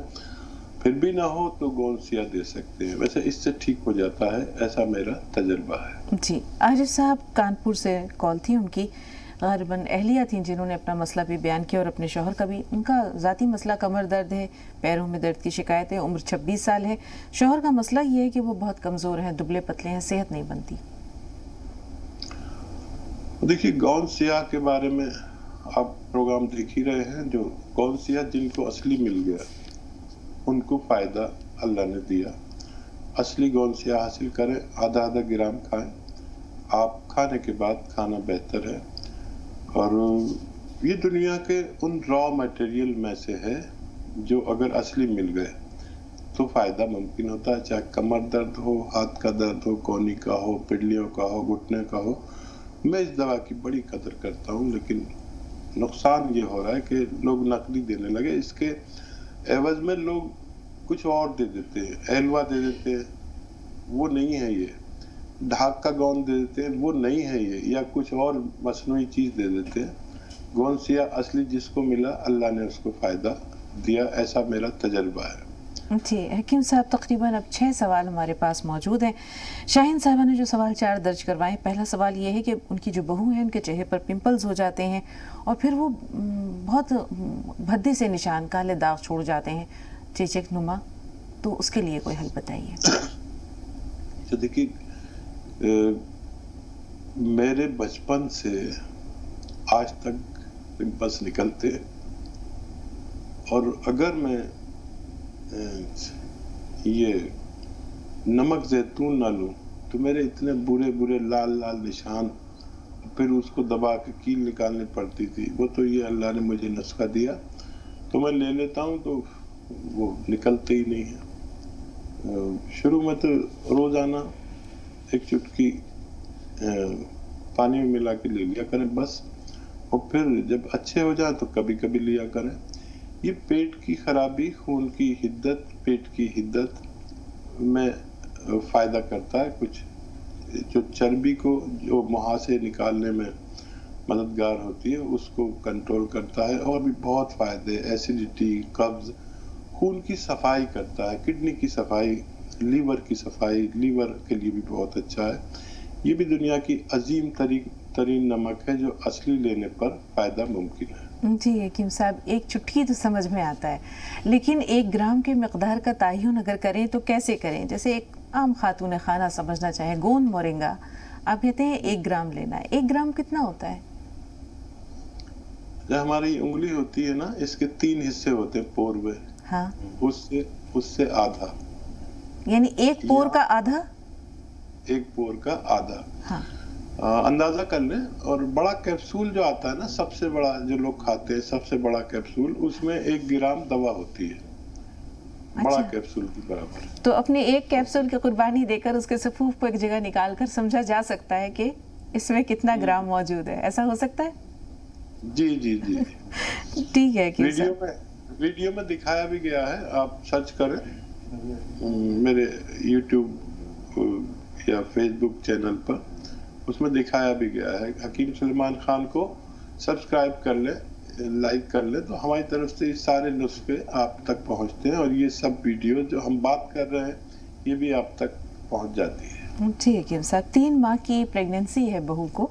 फिर भी ना हो तो गोंद सिया दे सकते हैं, वैसे इससे ठीक हो जाता है, ऐसा मेरा तजर्बा है। जी, आरिफ साहब कानपुर से कॉल थी उनकी, गालिबन अहलिया थी जिन्होंने अपना मसला भी बयान किया और अपने शौहर का भी। उनका ज़ाती मसला कमर दर्द है, पैरों में दर्द की शिकायत है, उम्र 26 साल है। शौहर का मसला ये है कि वो बहुत कमज़ोर हैं, दुबले पतले हैं, सेहत नहीं बनती। देखिए, गोंद सिया के बारे में आप प्रोग्राम देख ही रहे हैं। जो गोंद सिया जिनको असली मिल गया उनको फ़ायदा अल्लाह ने दिया। असली गोंद सिया हासिल करें, आधा ग्राम खाएं, आप खाने के बाद खाना बेहतर है। और ये दुनिया के उन रॉ मटेरियल में से है जो अगर असली मिल गए तो फ़ायदा मुमकिन होता है, चाहे कमर दर्द हो, हाथ का दर्द हो, कोहनी का हो, पिडलियों का हो, घुटने का हो। मैं इस दवा की बड़ी कदर करता हूँ, लेकिन नुकसान ये हो रहा है कि लोग नकली देने लगे। इसके एवज में लोग कुछ और दे देते हैं, एलवा दे देते हैं, वो नहीं है ये। ढाक का गोंद दे देते हैं, वो नहीं है ये, या कुछ और मसनूई चीज़ दे देते हैं। गोंद सिया असली जिसको मिला अल्लाह ने उसको फ़ायदा दिया, ऐसा मेरा तजर्बा है। जी हकीम साहब, तकरीबन अब 6 सवाल हमारे पास मौजूद हैं। शाहीन साहबा ने जो सवाल 4 दर्ज करवाए, पहला सवाल ये है कि उनकी जो बहू है उनके चेहरे पर पिंपल्स हो जाते हैं और फिर वो बहुत भद्दे से निशान, काले दाग छोड़ जाते हैं, चेचक नुमा, तो उसके लिए कोई हल बताइए। तो देखिए, मेरे बचपन से आज तक पिंपल्स निकलते हैं, और अगर मैं ये नमक जैतून ना लूं तो मेरे इतने बुरे लाल निशान, फिर उसको दबा के कील निकालनी पड़ती थी। वो तो ये अल्लाह ने मुझे नुस्खा दिया तो मैं ले लेता हूं, तो वो निकलते ही नहीं है। शुरू में तो रोजाना 1 चुटकी पानी में मिला के ले लिया करें बस, और फिर जब अच्छे हो जाए तो कभी कभी लिया करें। ये पेट की खराबी, खून की हिद्दत, पेट की हिद्दत में फ़ायदा करता है। कुछ जो चर्बी को जो मुहासे निकालने में मददगार होती है उसको कंट्रोल करता है, और भी बहुत फ़ायदे, एसिडिटी, कब्ज़, खून की सफाई करता है, किडनी की सफाई, लीवर की सफाई, लीवर के लिए भी बहुत अच्छा है। ये भी दुनिया की अजीम तरीन नमक है जो असली लेने पर फ़ायदा मुमकिन है। जी हकीम साहब, 1 चुटकी तो समझ में आता है, लेकिन 1 ग्राम के मकदार का तयन अगर करें तो कैसे करें? जैसे एक आम खातून खाना समझना चाहे, गोंद मोरिंगा आप कहते हैं 1 ग्राम लेना है, 1 ग्राम कितना होता है? जो हमारी उंगली होती है ना, इसके 3 हिस्से होते हैं पोर में। हाँ, उससे आधा, यानी 1 पोर का आधा? 1 पोर का आधा। हाँ। अंदाजा कर लें। और बड़ा कैप्सूल जो आता है ना, सबसे बड़ा जो लोग खाते हैं, सबसे बड़ा कैप्सूल, उसमें 1 ग्राम दवा होती है। बड़ा कैप्सूल के बराबर। तो अपने 1 कैप्सूल की कुर्बानी देकर उसके सफूफ को एक जगह निकाल कर समझा जा सकता है कि इसमें कितना ग्राम मौजूद है, ऐसा हो सकता है? जी ठीक है। वीडियो में दिखाया भी गया है, आप सर्च करें मेरे YouTube या Facebook चैनल पर, उसमें दिखाया भी गया है। हकीम सुलेमान खान को सब्सक्राइब कर ले, लाइक कर ले, तो हमारी तरफ से ये सारे नुस्खे आप तक पहुंचते हैं, और ये सब वीडियो जो हम बात कर रहे हैं ये भी आप तक पहुंच जाती है। जी हकीम साहब, 3 माह की प्रेगनेंसी है बहू को,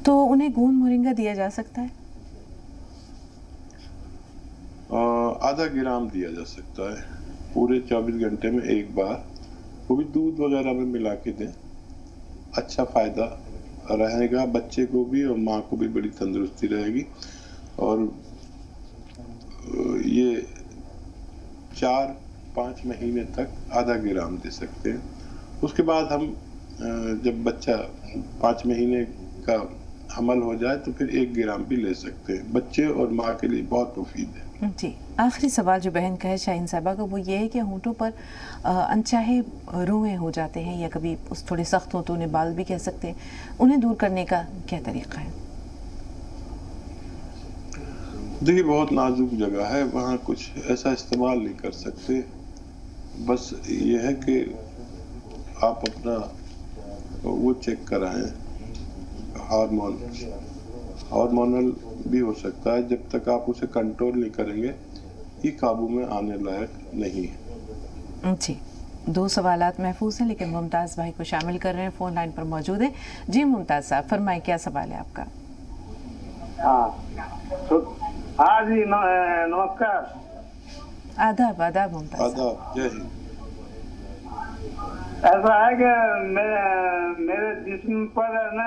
तो उन्हें गोंद मोरिंगा दिया जा सकता है? आधा ग्राम दिया जा सकता है पूरे 24 घंटे में एक बार, वो भी दूध वगैरह में मिला के दें। अच्छा फायदा रहेगा बच्चे को भी और माँ को भी, बड़ी तंदुरुस्ती रहेगी। और ये 4-5 महीने तक आधा ग्राम दे सकते हैं। उसके बाद हम जब बच्चा 5 महीने का हमल हो जाए तो फिर 1 ग्राम भी ले सकते हैं। बच्चे और माँ के लिए बहुत मुफीद है। जी, आखिरी सवाल जो बहन का है शाहीन साहबा का, वो ये है कि होंठों पर अनचाहे रोएं हो जाते हैं या कभी उस थोड़े सख्त हो तो उन्हें बाल भी कह सकते हैं, उन्हें दूर करने का क्या तरीका है? देखिए, बहुत नाजुक जगह है, वहाँ कुछ ऐसा इस्तेमाल नहीं कर सकते। बस ये है कि आप अपना वो चेक कराएं, हार्मोनल भी हो सकता है। जब तक आप उसे कंट्रोल नहीं करेंगे ये काबू में आने लायक नहीं है। जी, 2 सवालात महफूज हैं, लेकिन मुमताज़ भाई को शामिल कर रहे हैं, फ़ोन लाइन पर मौजूद है। जी मुमताज़ साहब, फरमाएं, क्या सवाल है आपका? हाँ जी, नमस्कार। आदाब आदाब मुमताज़। आदाब, जय हिंद। ऐसा है कि मेरे जिस्म पर ना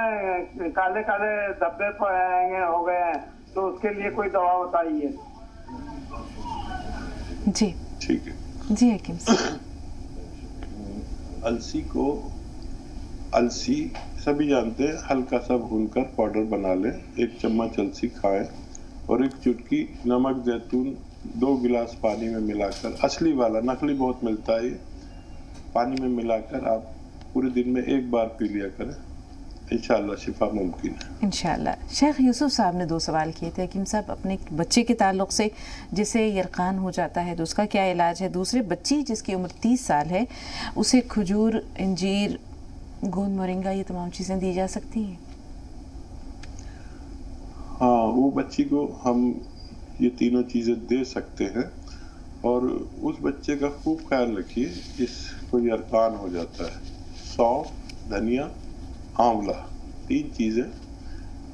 काले काले धब्बे हो गए हैं, तो उसके लिए कोई दवा बताइए। जी ठीक है जी हकीम साहब। अलसी सभी जानते हैं, हल्का सा भूनकर पाउडर बना लें। 1 चम्मच अलसी खाएं और 1 चुटकी नमक जैतून 2 गिलास पानी में मिलाकर, असली वाला, नकली बहुत मिलता है, पानी में मिलाकर आप पूरे दिन में 1 बार पी लिया करें। इंशाअल्लाह शिफा मुमकिन है। इंशाअल्लाह। शेख यूसुफ साहब ने 2 सवाल किए थे हकीम साहब, अपने बच्चे के ताल्लुक से, जिसे यरकान हो जाता है तो उसका क्या इलाज है? दूसरे बच्ची जिसकी उम्र 30 साल है, उसे खजूर, इंजीर, गोंद मोरिंगा, ये तमाम चीज़ें दी जा सकती हैं? हाँ, वो बच्ची को हम ये तीनों चीज़ें दे सकते हैं। और उस बच्चे का खूब ख्याल रखिए जिसको यरकान हो जाता है। सौंफ, धनिया, आंवला, 3 चीज़ें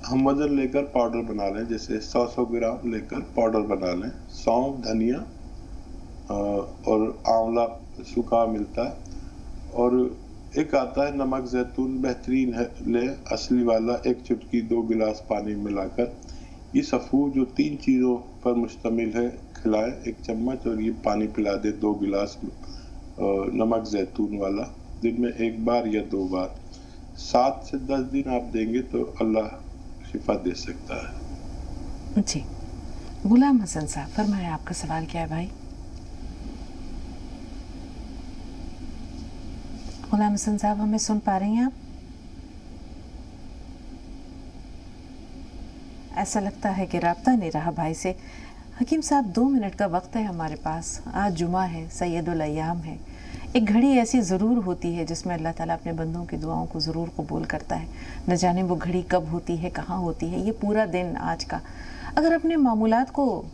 हम वजन लेकर पाउडर बना लें। जैसे 100 ग्राम लेकर पाउडर बना लें। सौंफ, धनिया और आंवला सूखा मिलता है। और एक आता है नमक जैतून, बेहतरीन है, ले असली वाला, 1 चुटकी 2 गिलास पानी मिलाकर। ये सफ़ू जो 3 चीज़ों पर मुश्तमिल है, खिलाएं 1 चम्मच, और ये पानी पिला दे 2 गिलास नमक जैतून वाला, दिन में 1 बार या 2 बार। 7 से 10 दिन आप देंगे तो अल्लाह शिफा दे सकता है। जी, गुलाम हसन साहब, फरमाएं, आपका सवाल क्या है भाई? गुलाम हसन साहब, हमें सुन पा रही हैं आप? ऐसा लगता है कि राब्ता नहीं रहा भाई से। हकीम साहब, 2 मिनट का वक्त है हमारे पास। आज जुमा है, सैयदुल अय्याम है। एक घड़ी ऐसी ज़रूर होती है जिसमें अल्लाह ताला अपने बंदों की दुआओं को ज़रूर कबूल करता है। न जाने वो घड़ी कब होती है, कहाँ होती है। ये पूरा दिन आज का अगर अपने मामूलात को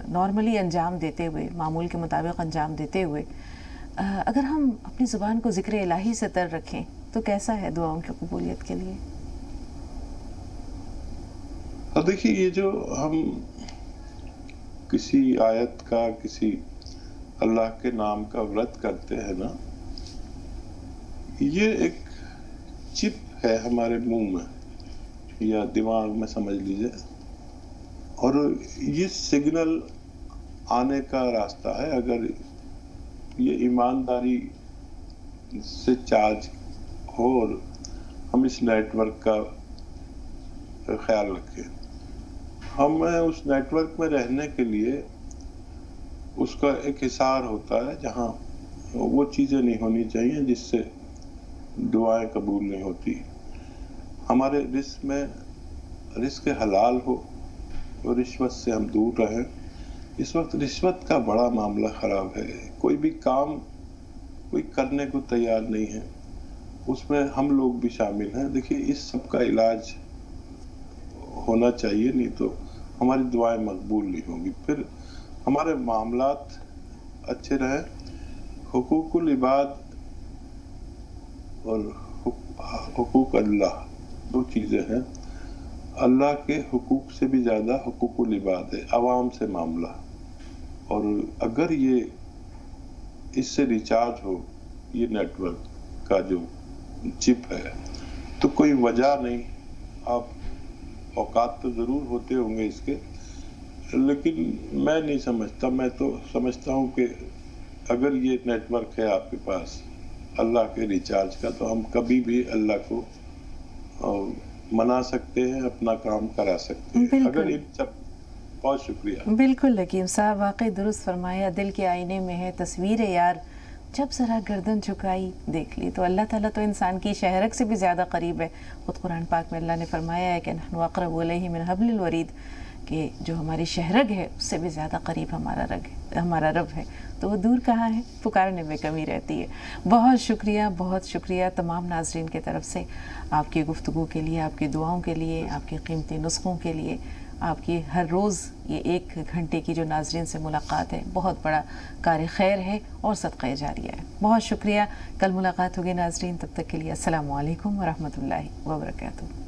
नॉर्मली अंजाम देते हुए, मामूल के मुताबिक अंजाम देते हुए, अगर हम अपनी ज़ुबान को ज़िक्र इलाही से तर रखें तो कैसा है दुआओं की कबूलियत के लिए? देखिए, ये जो हम किसी आयत का, किसी अल्लाह के नाम का व्रत करते हैं ना, ये एक चिप है हमारे मुंह में या दिमाग में, समझ लीजिए। और ये सिग्नल आने का रास्ता है। अगर ये ईमानदारी से चार्ज हो और हम इस नेटवर्क का ख्याल रखें, हमें उस नेटवर्क में रहने के लिए उसका एक हिसार होता है जहाँ वो चीज़ें नहीं होनी चाहिए जिससे दुआएं कबूल नहीं होती। हमारे रिस्क में रिस्क हलाल हो और रिश्वत से हम दूर रहें। इस वक्त रिश्वत का बड़ा मामला ख़राब है। कोई भी काम कोई करने को तैयार नहीं है, उसमें हम लोग भी शामिल हैं। देखिए, इस सब का इलाज होना चाहिए, नहीं तो हमारी दुआएं मकबूल नहीं होंगी। फिर हमारे मामलात अच्छे रहे, हुकूकुल इबाद और हुकूक अल्लाह, दो चीज़ें हैं। अल्लाह के हुकूक से भी ज़्यादा हुकूकुल इबाद है, आवाम से मामला। और अगर ये इससे रिचार्ज हो, ये नेटवर्क का जो चिप है, तो कोई वजह नहीं। आप औकात तो ज़रूर होते होंगे इसके, लेकिन मैं नहीं समझता। मैं तो समझता हूँ कि अगर ये नेटवर्क है आपके पास अल्लाह के रिचार्ज का, तो हम कभी भी अल्लाह को मना सकते हैं, अपना काम करा सकते हैं। अगर इन सब, बहुत शुक्रिया। बिल्कुल हकीम साहब, वाकई दुरुस्त फरमाया। दिल के आईने में है तस्वीर यार, जब ज़रा गर्दन झुकाई देख ली। तो अल्लाह ताला तो इंसान की शहरक से भी ज़्यादा करीब है। ख़ुद कुरान पाक में अल्लाह ने फरमाया है कि नहनु अक़रबु इलैहि मिन हब्लिल वरीद, कि जो हमारी शहरग है उससे भी ज़्यादा करीब हमारा रब है। तो वो दूर कहाँ है, पुकारने में कमी रहती है। बहुत शुक्रिया तमाम नाज़रीन की तरफ से आपकी गुफ्तगू के लिए, आपकी दुआओं के लिए, आपके कीमती नुस्ख़ों के लिए, आपकी हर रोज़ ये 1 घंटे की जो नाज़रीन से मुलाकात है, बहुत बड़ा कार्य खैर है और सदक़ा जारिया है। बहुत शुक्रिया। कल मुलाकात होगी नाज़रीन, तब तक के लिए अस्सलामु अलैकुम व रहमतुल्लाहि व बरकातुहू।